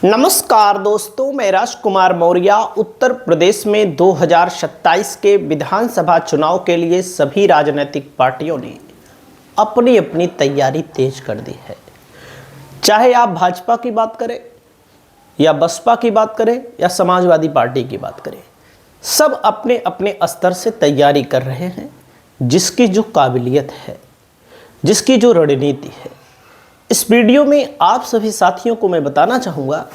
नमस्कार दोस्तों, मैं राजकुमार मौर्य। उत्तर प्रदेश में 2027 के विधानसभा चुनाव के लिए सभी राजनीतिक पार्टियों ने अपनी अपनी तैयारी तेज कर दी है। चाहे आप भाजपा की बात करें या बसपा की बात करें या समाजवादी पार्टी की बात करें, सब अपने अपने स्तर से तैयारी कर रहे हैं। जिसकी जो काबिलियत है, जिसकी जो रणनीति है, इस वीडियो में आप सभी साथियों को मैं बताना चाहूँगा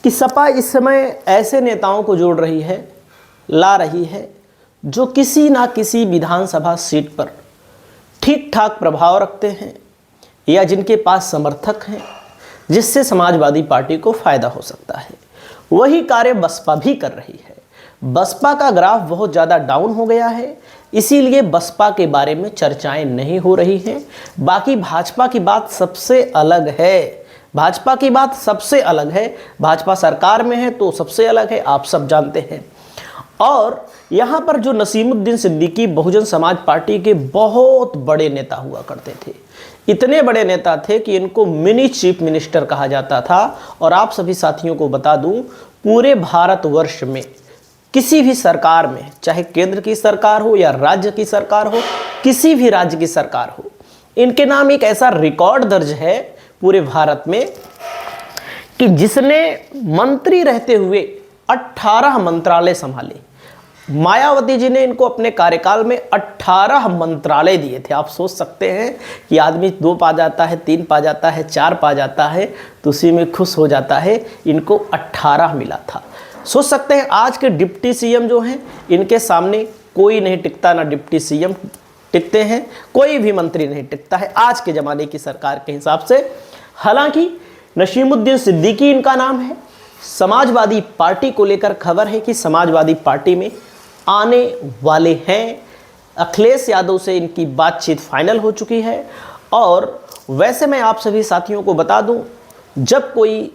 कि सपा इस समय ऐसे नेताओं को जोड़ रही है, ला रही है, जो किसी ना किसी विधानसभा सीट पर ठीक ठाक प्रभाव रखते हैं या जिनके पास समर्थक हैं, जिससे समाजवादी पार्टी को फायदा हो सकता है। वही कार्य बसपा भी कर रही है। बसपा का ग्राफ बहुत ज़्यादा डाउन हो गया है, इसीलिए बसपा के बारे में चर्चाएं नहीं हो रही हैं। बाकी भाजपा की बात सबसे अलग है। भाजपा की बात सबसे अलग है। भाजपा सरकार में है तो सबसे अलग है, आप सब जानते हैं। और यहाँ पर जो नसीमुद्दीन सिद्दीकी बहुजन समाज पार्टी के बहुत बड़े नेता हुआ करते थे। इतने बड़े नेता थे कि इनको मिनी चीफ मिनिस्टर कहा जाता था। और आप सभी साथियों को बता दूं, पूरे भारतवर्ष में किसी भी सरकार में, चाहे केंद्र की सरकार हो या राज्य की सरकार हो, किसी भी राज्य की सरकार हो, इनके नाम एक ऐसा रिकॉर्ड दर्ज है पूरे भारत में कि जिसने मंत्री रहते हुए 18 मंत्रालय संभाले। मायावती जी ने इनको अपने कार्यकाल में 18 मंत्रालय दिए थे। आप सोच सकते हैं कि आदमी 2 पा जाता है, 3 पा जाता है, 4 पा जाता है तो उसी में खुश हो जाता है। इनको 18 मिला था। सोच सकते हैं आज के डिप्टी सीएम जो हैं, इनके सामने कोई नहीं टिकता, ना डिप्टी सीएम टिकते हैं, कोई भी मंत्री नहीं टिकता है आज के ज़माने की सरकार के हिसाब से। हालांकि नसीमुद्दीन सिद्दीकी इनका नाम है। समाजवादी पार्टी को लेकर खबर है कि समाजवादी पार्टी में आने वाले हैं। अखिलेश यादव से इनकी बातचीत फाइनल हो चुकी है। और वैसे मैं आप सभी साथियों को बता दूं, जब कोई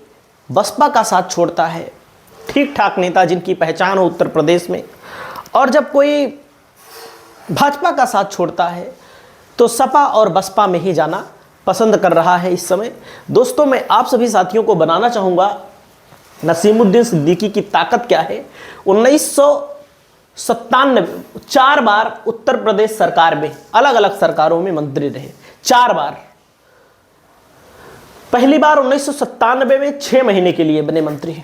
बसपा का साथ छोड़ता है, ठीक ठाक नेता जिनकी पहचान हो उत्तर प्रदेश में, और जब कोई भाजपा का साथ छोड़ता है तो सपा और बसपा में ही जाना पसंद कर रहा है इस समय। दोस्तों, मैं आप सभी साथियों को बनाना चाहूँगा नसीमुद्दीन सिद्दीकी की ताकत क्या है। 1997 4 बार उत्तर प्रदेश सरकार में, अलग अलग सरकारों में मंत्री रहे, 4 बार। पहली बार 1997 में 6 महीने के लिए बने मंत्री,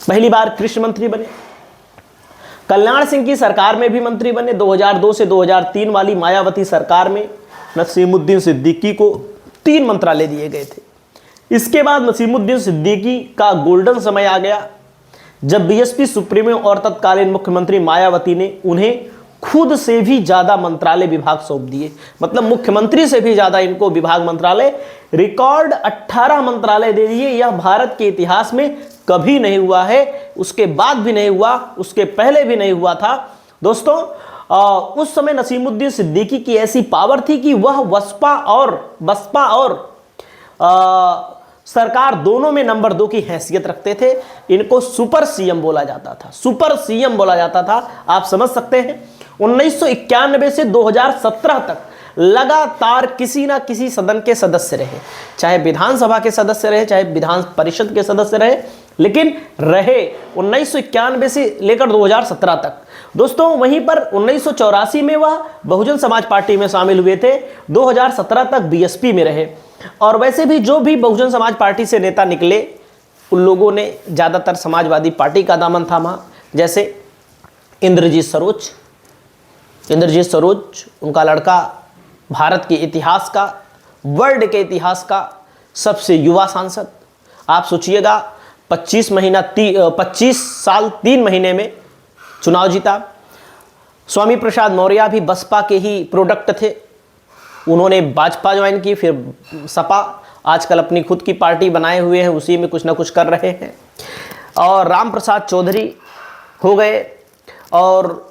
पहली बार कृषि मंत्री बने। कल्याण सिंह की सरकार में भी मंत्री बने। 2002 से 2003 वाली मायावती सरकार में नसीमुद्दीन सिद्दीकी को 3 मंत्रालय दिए गए थे। इसके बाद नसीमुद्दीन सिद्दीकी का गोल्डन समय आ गया, जब बीएसपी सुप्रीमो और तत्कालीन मुख्यमंत्री मायावती ने उन्हें खुद से भी ज़्यादा मंत्रालय विभाग सौंप दिए। मतलब मुख्यमंत्री से भी ज़्यादा इनको विभाग मंत्रालय, रिकॉर्ड 18 मंत्रालय दे दिए। यह भारत के इतिहास में कभी नहीं हुआ है, उसके बाद भी नहीं हुआ, उसके पहले भी नहीं हुआ था। दोस्तों, उस समय नसीमुद्दीन सिद्दीकी की ऐसी पावर थी कि वह बसपा और सरकार दोनों में नंबर 2 की हैसियत रखते थे। इनको सुपर सीएम बोला जाता था, सुपर सीएम बोला जाता था। आप समझ सकते हैं। 1991 से 2017 तक लगातार किसी ना किसी सदन के सदस्य रहे, चाहे विधानसभा के सदस्य रहे, चाहे विधान परिषद के सदस्य रहे, लेकिन रहे 1991 से लेकर 2017 तक। दोस्तों, वहीं पर 1984 में वह बहुजन समाज पार्टी में शामिल हुए थे, 2017 तक बीएसपी में रहे। और वैसे भी जो भी बहुजन समाज पार्टी से नेता निकले, उन लोगों ने ज़्यादातर समाजवादी पार्टी का दामन थामा। जैसे इंद्रजीत सरोज, उनका लड़का भारत के इतिहास का, वर्ल्ड के इतिहास का सबसे युवा सांसद। आप सोचिएगा, 25 साल 3 महीने में चुनाव जीता। स्वामी प्रसाद मौर्य भी बसपा के ही प्रोडक्ट थे। उन्होंने भाजपा ज्वाइन की, फिर सपा, आजकल अपनी खुद की पार्टी बनाए हुए हैं, उसी में कुछ ना कुछ कर रहे हैं। और राम प्रसाद चौधरी हो गए, और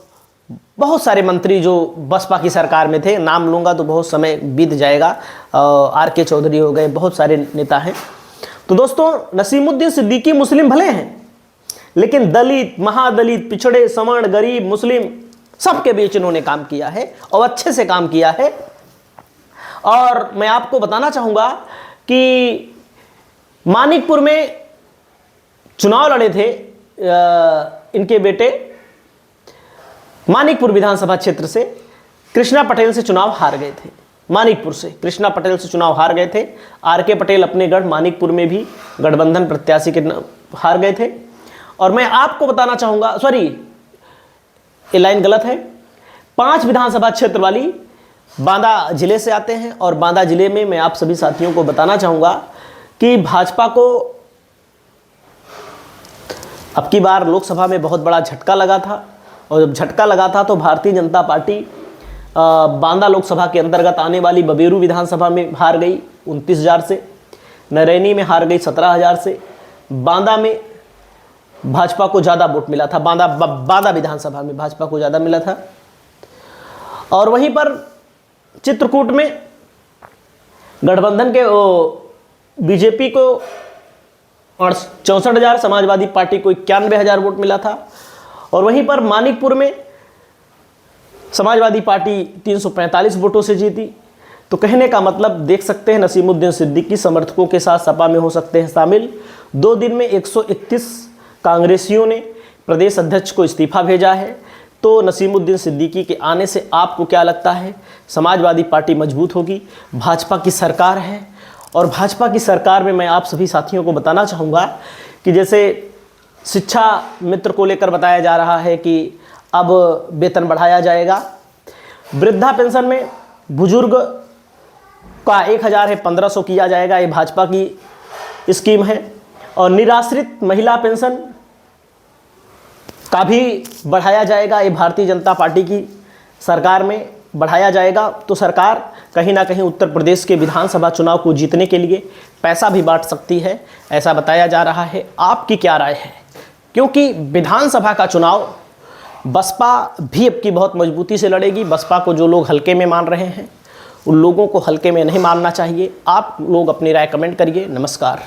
बहुत सारे मंत्री जो बसपा की सरकार में थे, नाम लूँगा तो बहुत समय बीत जाएगा। आर.के. चौधरी हो गए, बहुत सारे नेता हैं। तो दोस्तों, नसीमुद्दीन सिद्दीकी मुस्लिम भले हैं, लेकिन दलित, महादलित, पिछड़े, सवर्ण, गरीब, मुस्लिम सबके बीच इन्होंने काम किया है और अच्छे से काम किया है। और मैं आपको बताना चाहूँगा कि मानिकपुर में चुनाव लड़े थे इनके बेटे, मानिकपुर विधानसभा क्षेत्र से कृष्णा पटेल से चुनाव हार गए थे। मानिकपुर से कृष्णा पटेल से चुनाव हार गए थे। आर.के. पटेल अपने गढ़ मानिकपुर में भी गठबंधन प्रत्याशी के हार गए थे। और मैं आपको बताना चाहूँगा, सॉरी ये लाइन गलत है, 5 विधानसभा क्षेत्र वाली बांदा जिले से आते हैं। और बांदा जिले में मैं आप सभी साथियों को बताना चाहूँगा कि भाजपा को अब की बार लोकसभा में बहुत बड़ा झटका लगा था। और जब झटका लगा था तो भारतीय जनता पार्टी बांदा लोकसभा के अंतर्गत आने वाली बबेरू विधानसभा में हार गई 29,000 से, नरैनी में हार गई 17,000 से। बांदा में भाजपा को ज़्यादा वोट मिला था, बांदा विधानसभा में भाजपा को ज़्यादा मिला था। और वहीं पर चित्रकूट में गठबंधन के बीजेपी को 64,000, समाजवादी पार्टी को 91,000 वोट मिला था। और वहीं पर मानिकपुर में समाजवादी पार्टी 345 वोटों से जीती। तो कहने का मतलब देख सकते हैं, नसीमुद्दीन सिद्दीकी समर्थकों के साथ सपा में हो सकते हैं शामिल। 2 दिन में 131 कांग्रेसियों ने प्रदेश अध्यक्ष को इस्तीफा भेजा है। तो नसीमुद्दीन सिद्दीकी के आने से आपको क्या लगता है? समाजवादी पार्टी मजबूत होगी, भाजपा की सरकार है। और भाजपा की सरकार में मैं आप सभी साथियों को बताना चाहूँगा कि जैसे शिक्षा मित्र को लेकर बताया जा रहा है कि अब वेतन बढ़ाया जाएगा। वृद्धा पेंशन में बुजुर्ग का 1,000 है 1,500 किया जाएगा, ये भाजपा की स्कीम है। और निराश्रित महिला पेंशन का भी बढ़ाया जाएगा, ये भारतीय जनता पार्टी की सरकार में बढ़ाया जाएगा। तो सरकार कहीं ना कहीं उत्तर प्रदेश के विधानसभा चुनाव को जीतने के लिए पैसा भी बांट सकती है, ऐसा बताया जा रहा है। आपकी क्या राय है? क्योंकि विधानसभा का चुनाव बसपा भी अब की बहुत मजबूती से लड़ेगी। बसपा को जो लोग हल्के में मान रहे हैं उन लोगों को हल्के में नहीं मानना चाहिए। आप लोग अपनी राय कमेंट करिए। नमस्कार।